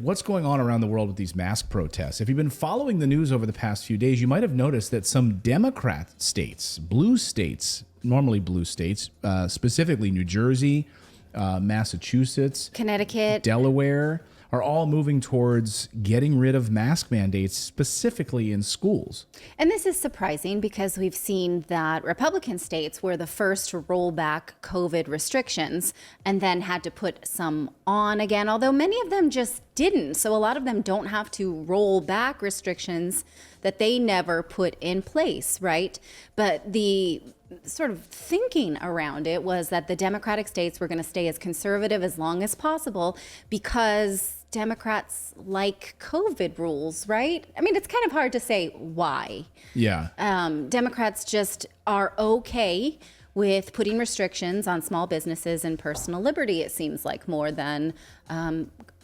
what's going on around the world with these mask protests. If you've been following the news over the past few days, you might have noticed that some Democrat states, normally blue states, specifically New Jersey, Massachusetts, Connecticut, Delaware, are all moving towards getting rid of mask mandates, specifically in schools. And this is surprising because we've seen that Republican states were the first to roll back COVID restrictions and then had to put some on again, although many of them just didn't. So a lot of them don't have to roll back restrictions that they never put in place, right? But the sort of thinking around it was that the Democratic states were going to stay as conservative as long as possible because Democrats like COVID rules, right? I mean, it's kind of hard to say why. Yeah. Democrats just are okay with putting restrictions on small businesses and personal liberty, it seems like, more than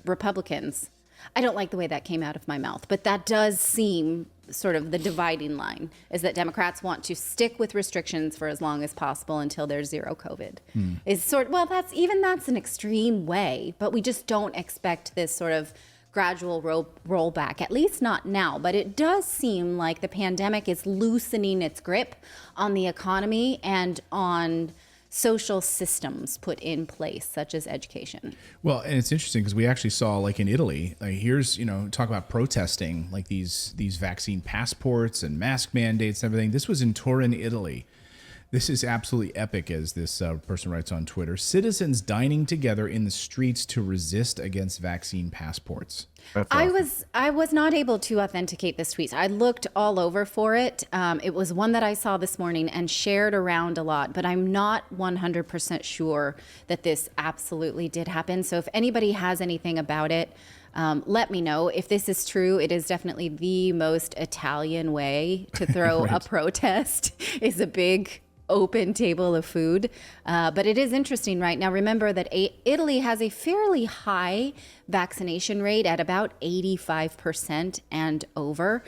Republicans. I don't like the way that came out of my mouth, but that does seem sort of the dividing line, is that Democrats want to stick with restrictions for as long as possible until there's zero COVID. That's an extreme way, but we just don't expect this sort of gradual rollback, at least not now. But it does seem like the pandemic is loosening its grip on the economy and on social systems put in place, such as education. Well, and it's interesting because we actually saw, like in Italy, here's, talk about protesting, like these vaccine passports and mask mandates and everything. This was in Turin, Italy. This is absolutely epic, as this person writes on Twitter. Citizens dining together in the streets to resist against vaccine passports. I was not able to authenticate this tweet. I looked all over for it. It was one that I saw this morning and shared around a lot, but I'm not 100% sure that this absolutely did happen. So if anybody has anything about it, let me know. If this is true, it is definitely the most Italian way to throw Right. a protest, is a big open table of food. But it is interesting right now. Remember that Italy has a fairly high vaccination rate at about 85% and over.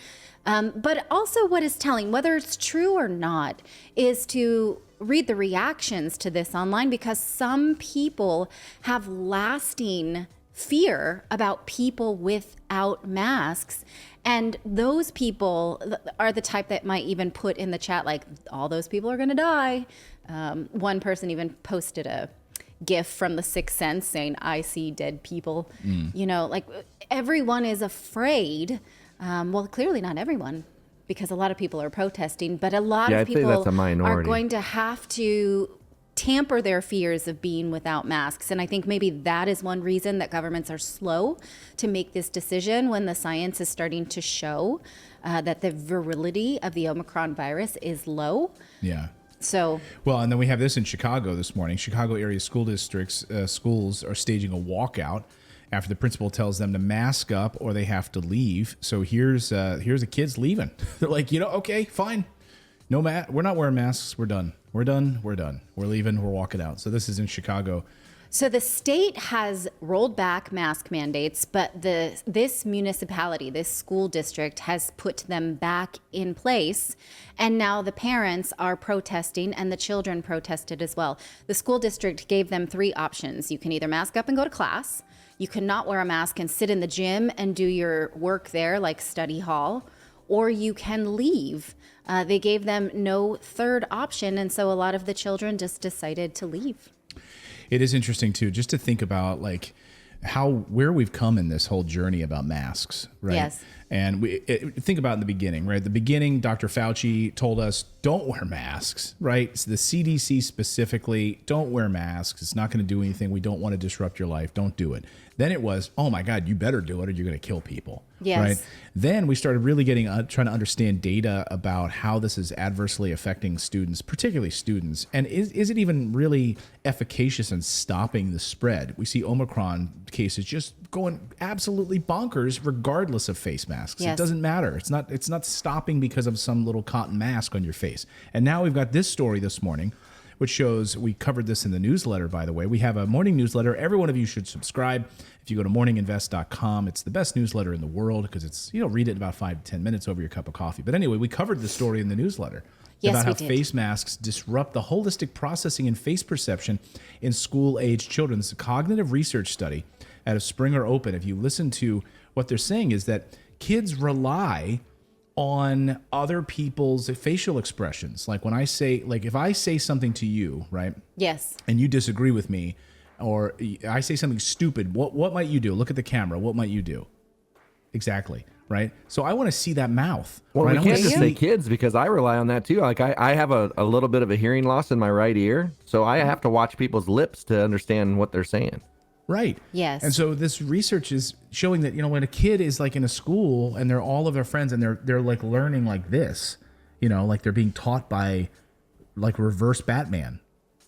But also what is telling, whether it's true or not, is to read the reactions to this online, because some people have lasting fear about people without masks. And those people are the type that might even put in the chat, like, all those people are going to die. One person even posted a GIF from The Sixth Sense saying, "I see dead people." Like, everyone is afraid. Well, clearly not everyone, because a lot of people are protesting, but a lot of people that's a minority. are going to have to tamper their fears of being without masks. And I think maybe that is one reason that governments are slow to make this decision, when the science is starting to show that the virility of the Omicron virus is low. Yeah. So, well, and then we have this in Chicago this morning. Chicago area school districts, schools are staging a walkout after the principal tells them to mask up or they have to leave. So here's the kids leaving. They're like, okay, fine. We're not wearing masks. We're done. We're done. We're leaving. We're walking out. So this is in Chicago. So the state has rolled back mask mandates, but this municipality, this school district, has put them back in place. And now the parents are protesting, and the children protested as well. The school district gave them 3 options. You can either mask up and go to class. You cannot wear a mask and sit in the gym and do your work there, like study hall, or you can leave. They gave them no third option, and so a lot of the children just decided to leave. It is interesting too, just to think about like where we've come in this whole journey about masks, right? Yes. And think about in the beginning, right? At the beginning, Dr. Fauci told us, don't wear masks, right? So the CDC specifically, don't wear masks. It's not going to do anything. We don't want to disrupt your life. Don't do it. Then it was, oh my God, you better do it or you're going to kill people. Yes. Right? Then we started really trying to understand data about how this is adversely affecting students, particularly students. And is it even really efficacious in stopping the spread? We see Omicron cases just going absolutely bonkers regardless of face masks. Yes. It doesn't matter. It's not stopping because of some little cotton mask on your face. And now we've got this story this morning, which shows, we covered this in the newsletter, by the way. We have a morning newsletter. Every one of you should subscribe. If you go to morninginvest.com, it's the best newsletter in the world because it's, read it in about 5 to 10 minutes over your cup of coffee. But anyway, we covered the story in the newsletter about how face masks disrupt the holistic processing and face perception in school-aged children. It's a cognitive research study out of Springer Open, if you listen to what they're saying, is that kids rely on other people's facial expressions. Like when I say, like if I say something to you, right? Yes. And you disagree with me, or I say something stupid, what might you do? Look at the camera. What might you do? Exactly. Right. So I want to see that mouth. Well, right? we can't just say kids because I rely on that too. Like I have a little bit of a hearing loss in my right ear, so I have to watch people's lips to understand what they're saying. Right. Yes. And so this research is showing that, when a kid is like in a school and they're all of their friends and they're like learning like this, like they're being taught by like reverse Batman,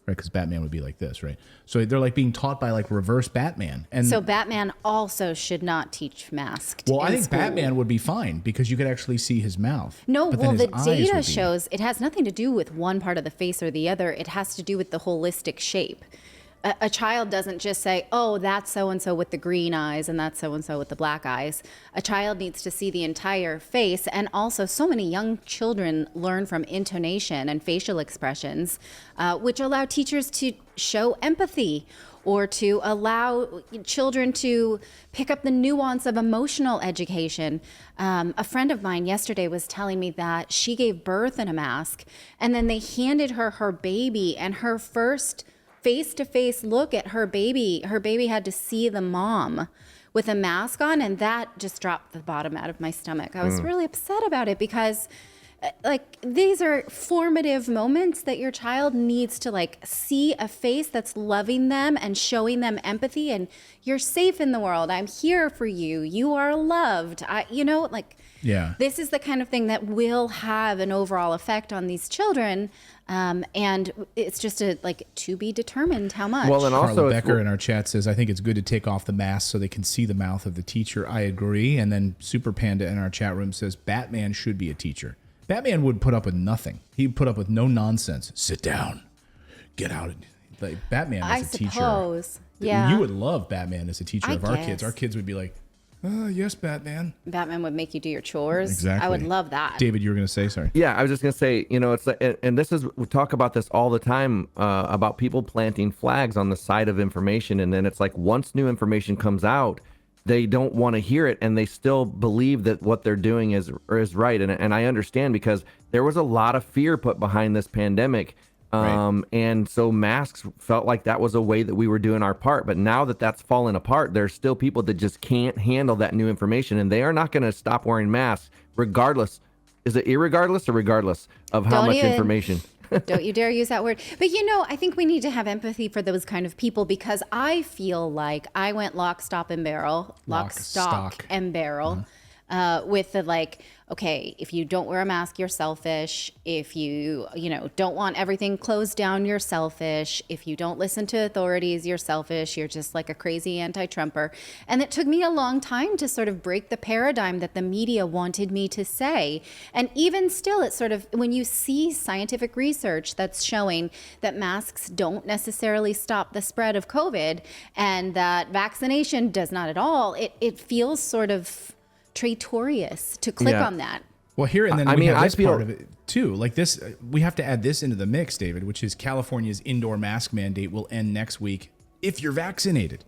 right? Because Batman would be like this, right? So they're like being taught by like reverse Batman. And so Batman also should not teach masked. well, I in think school. Batman would be fine because you could actually see his mouth. No, But then well, his the eyes data would be- shows it has nothing to do with one part of the face or the other. It has to do with the holistic shape. A child doesn't just say, oh, that's so-and-so with the green eyes and that's so-and-so with the black eyes. A child needs to see the entire face. And also, so many young children learn from intonation and facial expressions, which allow teachers to show empathy or to allow children to pick up the nuance of emotional education. A friend of mine yesterday was telling me that she gave birth in a mask, and then they handed her baby, and her first face-to-face look at her baby had to see the mom with a mask on, and that just dropped the bottom out of my stomach. I was really upset about it because like these are formative moments that your child needs to like see a face that's loving them and showing them empathy, and you're safe in the world. I'm here for you. You are loved. Yeah. This is the kind of thing that will have an overall effect on these children. And it's just to be determined how much. Well, and Carla also Becker in our chat says, I think it's good to take off the mask so they can see the mouth of the teacher. I agree. And then Super Panda in our chat room says, Batman should be a teacher. Batman would put up with nothing. He'd put up with no nonsense. Sit down. Get out. Like Batman as a teacher. I suppose. Yeah. You would love Batman as a teacher of our kids. guess. Our kids would be like, yes, Batman. Batman would make you do your chores. Exactly. I would love that. David, you were going to say, sorry. Yeah, I was just gonna say, it's like, and this is, we talk about this all the time about people planting flags on the side of information, and then it's like once new information comes out, they don't want to hear it, and they still believe that what they're doing is right, and I understand because there was a lot of fear put behind this pandemic. Right. And so masks felt like that was a way that we were doing our part. But now that that's fallen apart, there's still people that just can't handle that new information, and they are not going to stop wearing masks regardless. Is it irregardless or regardless of how much information? Don't you dare use that word. But I think we need to have empathy for those kind of people, because I feel like I went lock, stock, and barrel with the okay, if you don't wear a mask, you're selfish. If you, don't want everything closed down, you're selfish. If you don't listen to authorities, you're selfish. You're just like a crazy anti-Trumper. And it took me a long time to sort of break the paradigm that the media wanted me to say. And even still, it's sort of, when you see scientific research that's showing that masks don't necessarily stop the spread of COVID and that vaccination does not at all, it feels sort of traitorous to click on that. Well, here and then I we mean, have I this feel- part of it too. Like this, we have to add this into the mix, David, which is California's indoor mask mandate will end next week if you're vaccinated.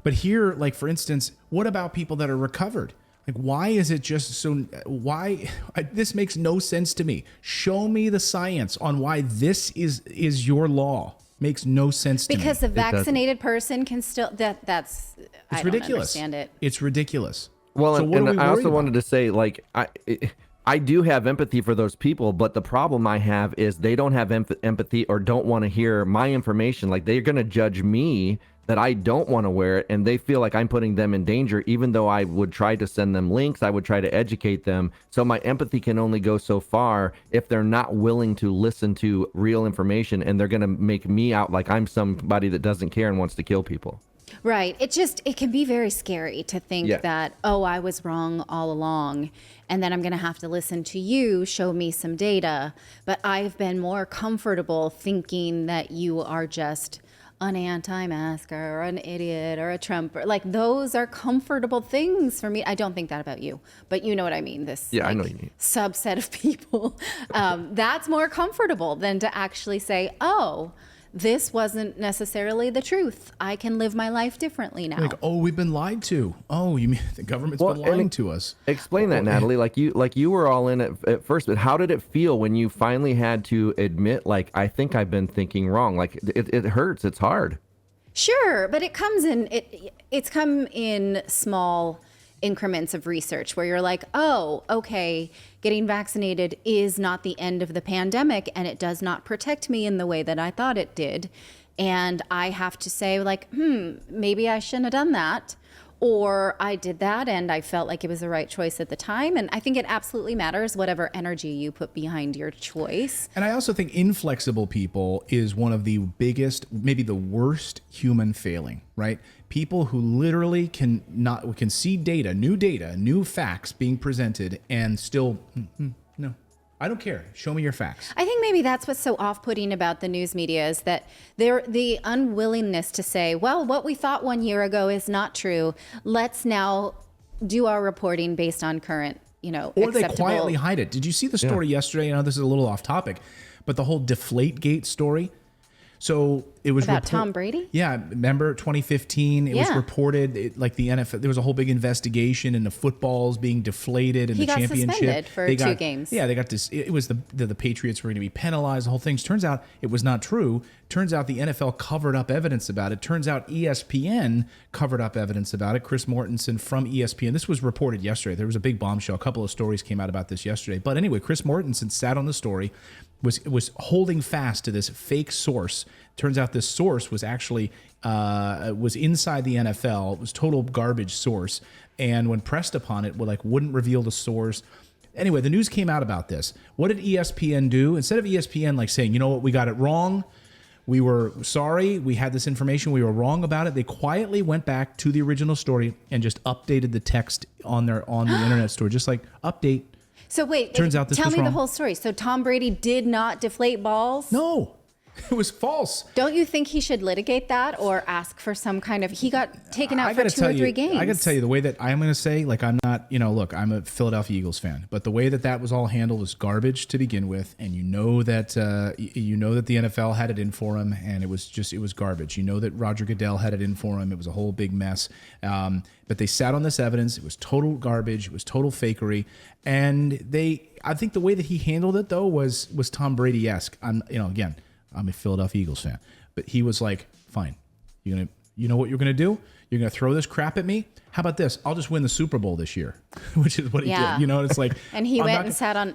But here, like for instance, what about people that are recovered? Like, why is it just so? Why this makes no sense to me? Show me the science on why this is your law. Makes no sense to me. Because the vaccinated person can still that's It's I don't ridiculous. understand it. It's ridiculous. Well, So what are we and I also worried wanted to say, like, I do have empathy for those people, but the problem I have is they don't have empathy or don't want to hear my information. Like, they're going to judge me that I don't want to wear it, and they feel like I'm putting them in danger, even though I would try to send them links. I would try to educate them. So my empathy can only go so far if they're not willing to listen to real information, and they're going to make me out like I'm somebody that doesn't care and wants to kill people. Right. It can be very scary to think that, oh, I was wrong all along, and then I'm going to have to listen to you show me some data. But I've been more comfortable thinking that you are just an anti-masker or an idiot or a Trumper. Like, those are comfortable things for me. I don't think that about you, but you know what I mean. This I know what you mean. Subset of people. That's more comfortable than to actually say, oh, this wasn't necessarily the truth. I can live my life differently now. Like, oh, we've been lied to. Oh, you mean the government's been lying to us? Explain that, Natalie. Like you were all in at first, but how did it feel when you finally had to admit, like, I think I've been thinking wrong? Like, it hurts. It's hard. Sure, but it's come in small increments of research where you're like, oh, okay, getting vaccinated is not the end of the pandemic, and it does not protect me in the way that I thought it did. And I have to say, like, maybe I shouldn't have done that. Or I did that and I felt like it was the right choice at the time. And I think it absolutely matters whatever energy you put behind your choice. And I also think inflexible people is one of the biggest, maybe the worst human failing, right? People who literally can see data, new facts being presented and still, no, I don't care. Show me your facts. I think maybe that's what's so off-putting about the news media is that the unwillingness to say, well, what we thought 1 year ago is not true. Let's now do our reporting based on current, or acceptable. they quietly hide it. Did you see the story yesterday? I know this is a little off topic, but the whole Deflategate story. So it was about Tom Brady? Yeah, remember 2015? It was reported like the NFL. There was a whole big investigation into footballs being deflated in the championship. He got suspended for 2 games. Yeah, they got this. It was the Patriots were going to be penalized. The whole thing. Turns out it was not true. Turns out the NFL covered up evidence about it. Turns out ESPN covered up evidence about it. Chris Mortensen from ESPN. This was reported yesterday. There was a big bombshell. A couple of stories came out about this yesterday. But anyway, Chris Mortensen sat on the story. Was holding fast to this fake source. Turns out this source was actually was inside the NFL. It was total garbage source. And when pressed upon it, wouldn't reveal the source. Anyway, the news came out about this. What did ESPN do? Instead of ESPN saying, you know what, we got it wrong. We were sorry. We had this information. We were wrong about it. They quietly went back to the original story and just updated the text on the internet store. Just like update. So wait, turns out this tell was me wrong. the whole story. So Tom Brady did not deflate balls? No, it was false. Don't you think he should litigate that or ask for some kind of, he got taken out for 2 or 3 games. I got to tell you the way that I'm going to say, I'm not, look, I'm a Philadelphia Eagles fan, but the way that was all handled was garbage to begin with. And you know that the NFL had it in for him, and it was garbage. You know that Roger Goodell had it in for him. It was a whole big mess. But they sat on this evidence. It was total garbage. It was total fakery. And I think the way that he handled it though was Tom Brady-esque. Again, I'm a Philadelphia Eagles fan, but he was like, fine, you know what you're going to do? You're going to throw this crap at me? How about this? I'll just win the Super Bowl this year, which is what he did. It's like, and he went and sat on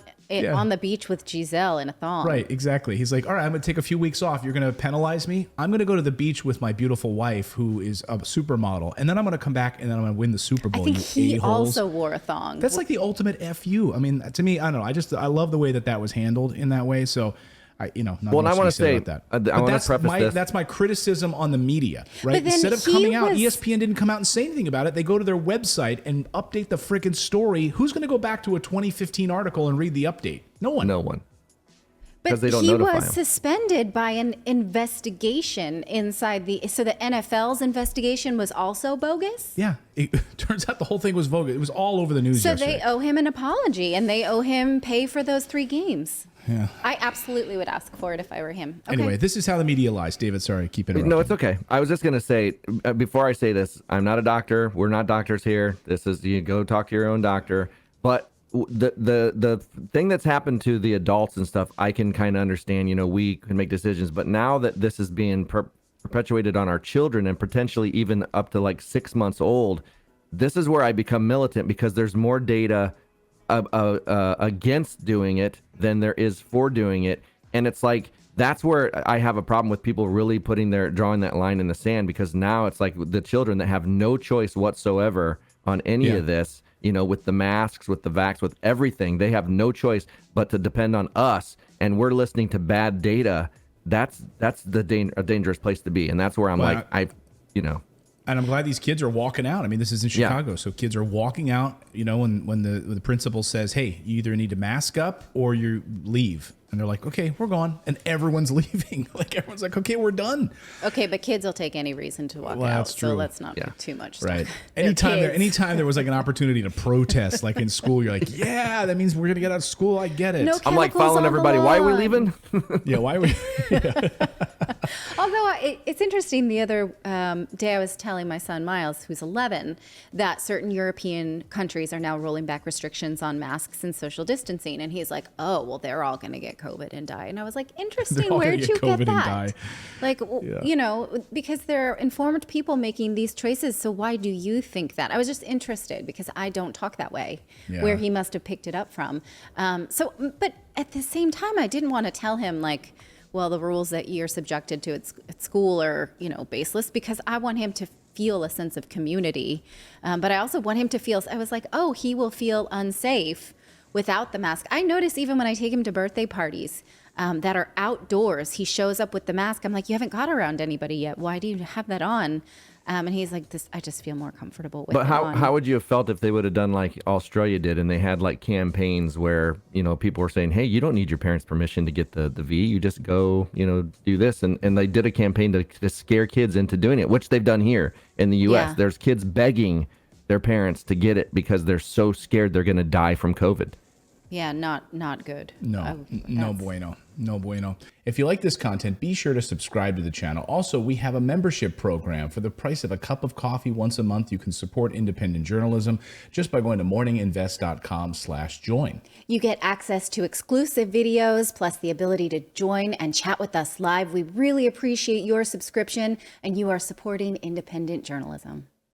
the beach with Giselle in a thong. Right, exactly. He's like, all right, I'm going to take a few weeks off. You're going to penalize me? I'm going to go to the beach with my beautiful wife, who is a supermodel, and then I'm going to come back and then I'm going to win the Super Bowl. I think he also wore a thong. That's like the ultimate FU. I mean, to me, I don't know. I love the way that was handled in that way. So. I want to say that. I want to preface this. That's my criticism on the media, right? But then Instead of coming out, ESPN didn't come out and say anything about it. They go to their website and update the freaking story. Who's going to go back to a 2015 article and read the update? No one. But they don't he notify was him. Suspended by an investigation so the NFL's investigation was also bogus? Yeah. It turns out the whole thing was bogus. It was all over the news yesterday. So they owe him an apology, and they owe him pay for those 3 games. Yeah. I absolutely would ask for it if I were him. Okay. Anyway, this is how the media lies. David, sorry, keep interrupting. No, it's okay. I was just going to say, before I say this, I'm not a doctor. We're not doctors here. This is, you go talk to your own doctor. But the thing that's happened to the adults and stuff, I can kind of understand, we can make decisions. But now that this is being perpetuated on our children and potentially even up to 6 months old, this is where I become militant, because there's more data against doing it than there is for doing it. And it's like, that's where I have a problem with people really drawing that line in the sand, because now it's like the children that have no choice whatsoever on any of this, with the masks, with the vax, with everything, they have no choice but to depend on us. And we're listening to bad data. That's a dangerous place to be. And that's where I'm And I'm glad these kids are walking out. I mean, this is in Chicago, so kids are walking out. When the principal says, "Hey, you either need to mask up or you leave," and they're like, "Okay, we're gone," and everyone's leaving. Everyone's like, "Okay, we're done." Okay, but kids will take any reason to walk out. That's true. So let's not put too much stuff. Right. Anytime there was an opportunity to protest, like in school, you're like, "Yeah, that means we're gonna get out of school." I get it. No I'm following everybody. Why are we leaving? Yeah. Why are we? Yeah. Although it's interesting, the other day I was telling my son Miles, who's 11, that certain European countries are now rolling back restrictions on masks and social distancing. And he's like, oh, well, they're all going to get COVID and die. And I was like, interesting, all gonna where'd get you COVID get and that? die. Like, you know, because they're informed people making these choices. So why do you think that? I was just interested because I don't talk that way, where he must have picked it up from. But at the same time, I didn't want to tell him, like, well, the rules that you're subjected to at school are, you know, baseless, because I want him to feel a sense of community. But I also want him to feel, I was like, oh, he will feel unsafe without the mask. I notice even when I take him to birthday parties that are outdoors, he shows up with the mask. I'm like, you haven't got around anybody yet. Why do you have that on? And he's like, "This, I just feel more comfortable with But it on." how would you have felt if they would have done like Australia did, and they had like campaigns where, you know, people were saying, hey, you don't need your parents' permission to get the V. You just go, you know, do this. And they did a campaign to scare kids into doing it, which they've done here in the U.S. Yeah. There's kids begging their parents to get it because they're so scared they're going to die from COVID. Yeah, not good. No, no That's- bueno. No bueno. If you like this content, be sure to subscribe to the channel. Also, we have a membership program. For the price of a cup of coffee once a month, you can support independent journalism just by going to morninginvest.com/join. You get access to exclusive videos, plus the ability to join and chat with us live. We really appreciate your subscription, and you are supporting independent journalism.